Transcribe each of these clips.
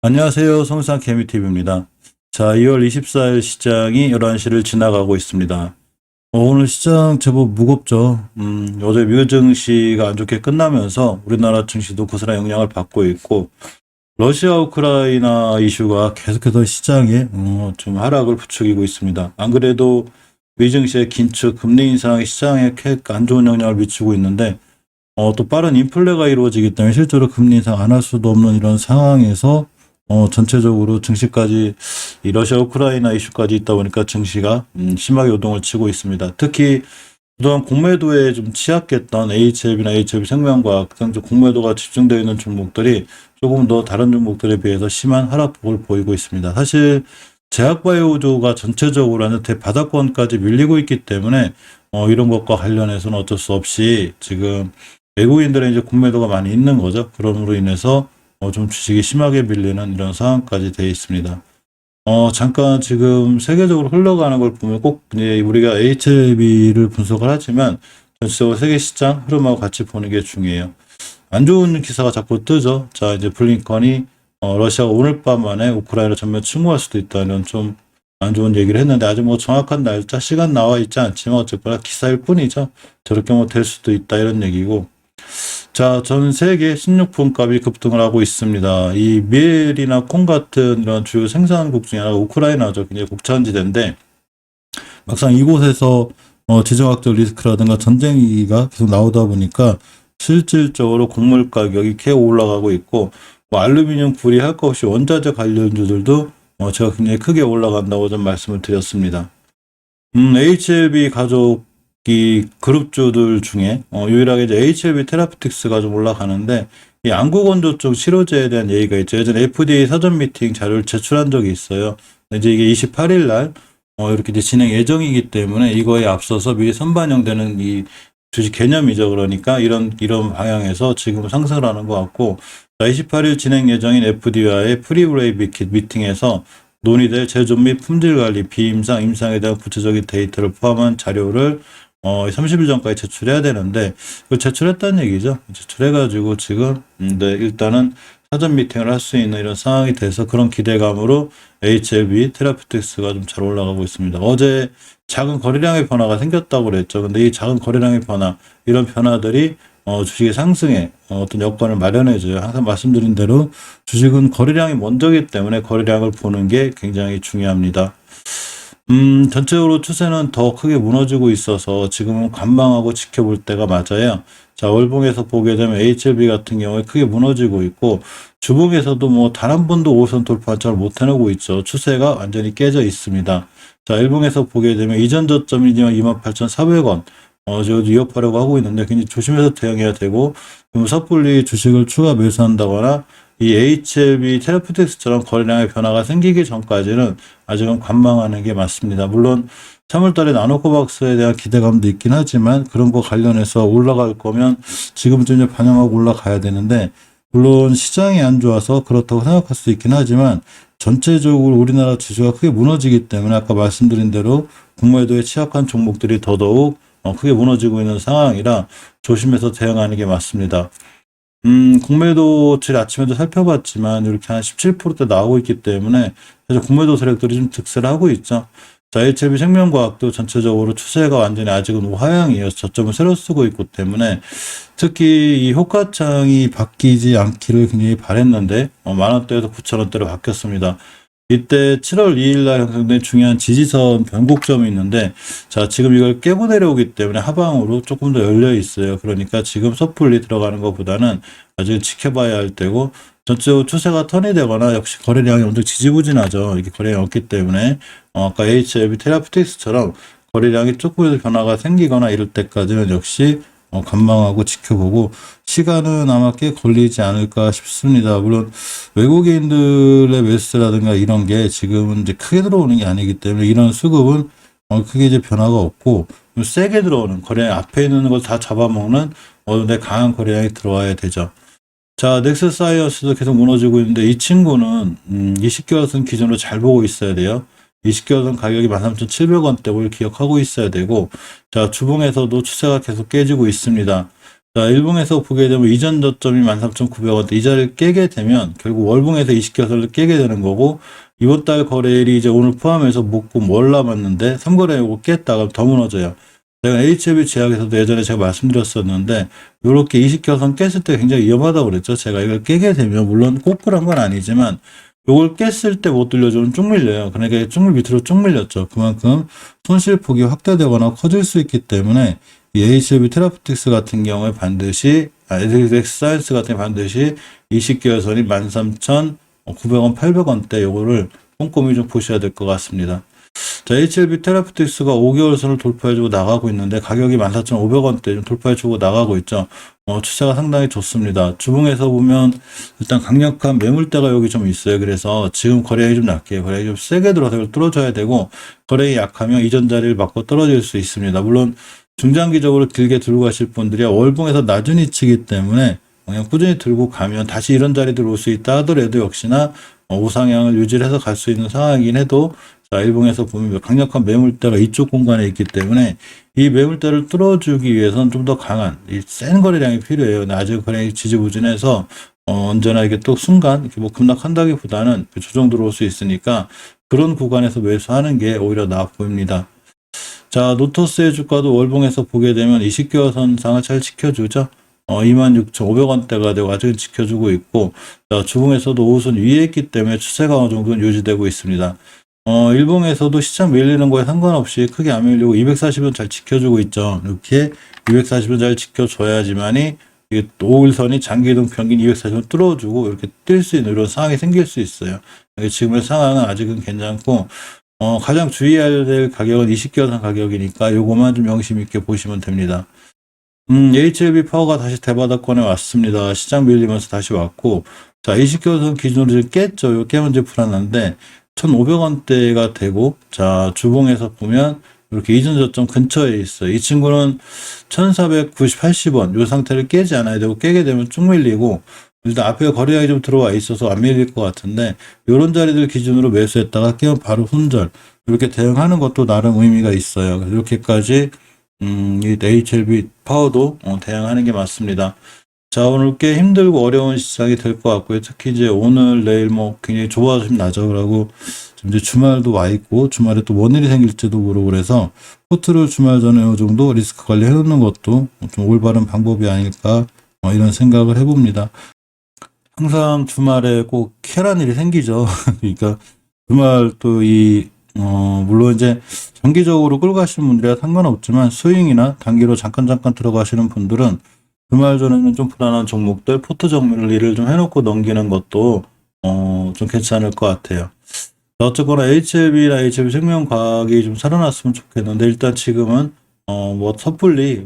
안녕하세요. 성산 개미TV입니다. 자, 2월 24일 시장이 11시를 지나가고 있습니다. 오늘 시장 제법 무겁죠. 어제 미국 증시가 안 좋게 끝나면서 우리나라 증시도 고스란히 영향을 받고 있고, 러시아 우크라이나 이슈가 계속해서 시장에 좀 하락을 부추기고 있습니다. 안 그래도 미 증시의 긴축, 금리 인상이 시장에 안 좋은 영향을 미치고 있는데, 또 빠른 인플레가 이루어지기 때문에 실제로 금리 인상 안 할 수도 없는 이런 상황에서 전체적으로 증시까지 이 러시아 우크라이나 이슈까지 있다 보니까 증시가 심하게 요동을 치고 있습니다. 특히 그동안 공매도에 좀 취약했던 HLB나 HLB 생명과학 등 공매도가 집중되어 있는 종목들이 조금 더 다른 종목들에 비해서 심한 하락폭을 보이고 있습니다. 사실 제약바이오주가 전체적으로 하는 대바닥권까지 밀리고 있기 때문에 이런 것과 관련해서는 어쩔 수 없이 지금 외국인들의 이제 공매도가 많이 있는 거죠. 그럼으로 인해서 좀 주식이 심하게 밀리는 이런 상황까지 되어 있습니다. 잠깐 지금 세계적으로 흘러가는 걸 보면 꼭 이제 우리가 HLB를 분석을 하지만 전체적으로 세계 시장 흐름하고 같이 보는 게 중요해요. 안 좋은 기사가 자꾸 뜨죠. 자, 이제 블링컨이 러시아가 오늘 밤 안에 우크라이나 전면 침공할 수도 있다는 좀 안 좋은 얘기를 했는데 아직 뭐 정확한 날짜, 시간 나와 있지 않지만 어쨌거나 기사일 뿐이죠. 저렇게 뭐 될 수도 있다 이런 얘기고. 자, 전 세계 식료품 값이 급등을 하고 있습니다. 이 밀이나 콩 같은 이런 주요 생산국 중에 하나가 우크라이나죠. 굉장히 곡창지대인데 막상 이곳에서 지정학적 리스크라든가 전쟁 위기가 계속 나오다 보니까 실질적으로 곡물 가격이 계속 올라가고 있고 뭐 알루미늄, 구리 할 것 없이 원자재 관련주들도 제가 굉장히 크게 올라간다고 좀 말씀을 드렸습니다. HLB 가족이 그룹주들 중에 유일하게 이제 HLB 테라피틱스가 좀 올라가는데 이 안구건조증 치료제에 대한 얘기가 있죠. 예전에 FDA 사전 미팅 자료를 제출한 적이 있어요. 이제 이게 28일 날 이렇게 이제 진행 예정이기 때문에 이거에 앞서서 미리 선반영되는 이 주식 개념이죠. 그러니까 이런 방향에서 지금 상승을 하는 것 같고, 28일 진행 예정인 FDA와의 프리브레이비킷 미팅에서 논의될 제조 및 품질 관리, 비임상, 임상에 대한 구체적인 데이터를 포함한 자료를 30일 전까지 제출해야 되는데 그걸 제출했다는 얘기죠. 제출해가지고 지금 네, 일단은 사전 미팅을 할 수 있는 이런 상황이 돼서 그런 기대감으로 HLB 테라피틱스가 좀 잘 올라가고 있습니다. 어제 작은 거래량의 변화가 생겼다고 그랬죠. 근데 이 작은 거래량의 변화, 이런 변화들이 주식의 상승에 어떤 여건을 마련해줘요. 항상 말씀드린 대로 주식은 거래량이 먼저기 때문에 거래량을 보는 게 굉장히 중요합니다. 전체적으로 추세는 더 크게 무너지고 있어서 지금은 관망하고 지켜볼 때가 맞아요. 자, 월봉에서 보게 되면 HLB 같은 경우에 크게 무너지고 있고, 주봉에서도 뭐 단 한 번도 5선 돌파 잘 못 해내고 있죠. 추세가 완전히 깨져 있습니다. 자, 일봉에서 보게 되면 이전 저점이 28,400원. 저도 위협하려고 하고 있는데 굉장히 조심해서 대응해야 되고, 그럼 섣불리 주식을 추가 매수한다거나 이 HLB 테라피틱스처럼 거래량의 변화가 생기기 전까지는 아직은 관망하는 게 맞습니다. 물론 3월달에 나노코박스에 대한 기대감도 있긴 하지만 그런 거 관련해서 올라갈 거면 지금쯤 반영하고 올라가야 되는데, 물론 시장이 안 좋아서 그렇다고 생각할 수 있긴 하지만 전체적으로 우리나라 지수가 크게 무너지기 때문에 아까 말씀드린 대로 공매도에 취약한 종목들이 더더욱 크게 무너지고 있는 상황이라 조심해서 대응하는 게 맞습니다. 공매도칠 아침에도 살펴봤지만 이렇게 한 17%대 나오고 있기 때문에 사실 공매도 세력들이 좀 득세를 하고 있죠. 자, HLB 생명과학도 전체적으로 추세가 완전히 아직은 우하향이어서 저점을 새로 쓰고 있기 때문에 특히 이 호가창이 바뀌지 않기를 굉장히 바랬는데 10,000원대에서 9,000원대로 바뀌었습니다. 이때 7월 2일 날 형성된 중요한 지지선 변곡점이 있는데, 자, 지금 이걸 깨고 내려오기 때문에 하방으로 조금 더 열려 있어요. 그러니까 지금 섣불리 들어가는 것보다는 아직 지켜봐야 할 때고, 전체적으로 추세가 턴이 되거나 역시 거래량이 엄청 지지부진하죠. 이렇게 거래량이 없기 때문에 아까 HLB 테라피틱스처럼 거래량이 조금이라도 변화가 생기거나 이럴 때까지는 역시 관망하고 지켜보고, 시간은 아마 꽤 걸리지 않을까 싶습니다. 물론 외국인들의 매수라든가 이런 게 지금은 이제 크게 들어오는 게 아니기 때문에 이런 수급은 크게 이제 변화가 없고, 세게 들어오는 거래량 앞에 있는 걸 다 잡아먹는 내 강한 거래량이 들어와야 되죠. 자, 넥스사이언스도 계속 무너지고 있는데 이 친구는 20개월선 기준으로 잘 보고 있어야 돼요. 20개월선 가격이 13,700원대 를 기억하고 있어야 되고, 자, 주봉에서도 추세가 계속 깨지고 있습니다. 자, 일봉에서 보게 되면 이전 저점이 13,900원대 이 자리를 깨게 되면 결국 월봉에서 20개선을 깨게 되는 거고, 이번 달 거래일이 이제 오늘 포함해서 묶고 월 남았는데 3거래 요거 깼다가 더 무너져요. 제가 HLB 제약에서도 예전에 제가 말씀드렸었는데, 요렇게 20개선 깼을 때 굉장히 위험하다고 그랬죠. 제가 이걸 깨게 되면 물론 꼭 그런 건 아니지만 요걸 깼을 때 못 들려주면 쭉 밀려요. 그러니까 쭉 밑으로 쭉 밀렸죠. 그만큼 손실폭이 확대되거나 커질 수 있기 때문에 이 HLB 테라포틱스 같은 경우에 반드시, 에드렉스 사이언스 같은 경우에 반드시 20개월선이 13,900원, 800원대 요거를 꼼꼼히 좀 보셔야 될 것 같습니다. 자, HLB 테라포틱스가 5개월선을 돌파해주고 나가고 있는데 가격이 14,500원대 좀 돌파해주고 나가고 있죠. 추세가 상당히 좋습니다. 주봉에서 보면 일단 강력한 매물대가 여기 좀 있어요. 그래서 지금 거래량이 좀 낮게, 거래량이 좀 세게 들어서 이걸 뚫어줘야 되고, 거래량이 약하면 이전 자리를 맞고 떨어질 수 있습니다. 물론 중장기적으로 길게 들고 가실 분들이야 월봉에서 낮은 위치이기 때문에 그냥 꾸준히 들고 가면 다시 이런 자리들 올 수 있다 하더라도 역시나 우상향을 유지해서 갈 수 있는 상황이긴 해도, 자, 일봉에서 보면 강력한 매물대가 이쪽 공간에 있기 때문에 이 매물대를 뚫어주기 위해서는 좀 더 강한 이 센 거래량이 필요해요. 근데 아직 거래량이 지지부진해서 언제나 이게 또 순간 이렇게 뭐 급락한다기보다는 조정 들어올 수 있으니까 그런 구간에서 매수하는 게 오히려 나아 보입니다. 자, 노토스의 주가도 월봉에서 보게 되면 20개월 선상을 잘 지켜주죠. 26,500원대가 되고 아직은 지켜주고 있고, 자, 주봉에서도 5선 위에 있기 때문에 추세가 어느 정도는 유지되고 있습니다. 일봉에서도 시장 밀리는 거에 상관없이 크게 안 밀리고 240원 잘 지켜주고 있죠. 이렇게 240원 잘 지켜줘야지만이 5일선이 장기이동 평균 240원 뚫어주고 이렇게 뛸 수 있는 이런 상황이 생길 수 있어요. 지금의 상황은 아직은 괜찮고, 가장 주의해야 될 가격은 20개월선 가격이니까 요거만 좀 명심 있게 보시면 됩니다. HLB 파워가 다시 대바닥권에 왔습니다. 시장 밀리면서 다시 왔고, 자, 20개월선 기준으로 좀 깼죠. 요 깨면 이제 불안한데, 1,500원대가 되고, 자, 주봉에서 보면 이렇게 이전 저점 근처에 있어요. 이 친구는 1,480원 요 상태를 깨지 않아야 되고, 깨게 되면 쭉 밀리고, 일단 앞에 거래량이 좀 들어와 있어서 안 밀릴 것 같은데, 요런 자리들 기준으로 매수했다가 깨면 바로 손절, 이렇게 대응하는 것도 나름 의미가 있어요. 이렇게까지 이 HLB 파워도 대응하는 게 맞습니다. 자, 오늘 꽤 힘들고 어려운 시장이 될 것 같고요. 특히 이제 오늘, 내일 뭐 굉장히 조바심 나죠. 그러고 지금 이제 주말도 와 있고, 주말에 또 뭔 일이 생길지도 모르고, 그래서 포트를 주말 전에 어느 정도 리스크 관리 해놓는 것도 좀 올바른 방법이 아닐까, 이런 생각을 해봅니다. 항상 주말에 꼭 쾌한 일이 생기죠. 그러니까 주말 또 물론 이제 장기적으로 끌고 가시는 분들이야 상관없지만 스윙이나 단기로 잠깐 들어가시는 분들은 주말 전에는 좀 불안한 종목들 포트 정리를 좀 해놓고 넘기는 것도 좀 괜찮을 것 같아요. 어쨌거나 HLB나 HLB 생명과학이 좀 살아났으면 좋겠는데, 일단 지금은 뭐 섣불리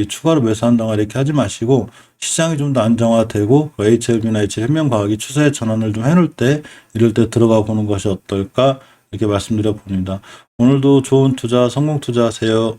추가로 매수한다거나 이렇게 하지 마시고 시장이 좀 더 안정화되고 HLB나 HLB 생명과학이 추세 전환을 좀 해놓을 때, 이럴 때 들어가 보는 것이 어떨까, 이렇게 말씀드려 봅니다. 오늘도 좋은 투자, 성공 투자 하세요.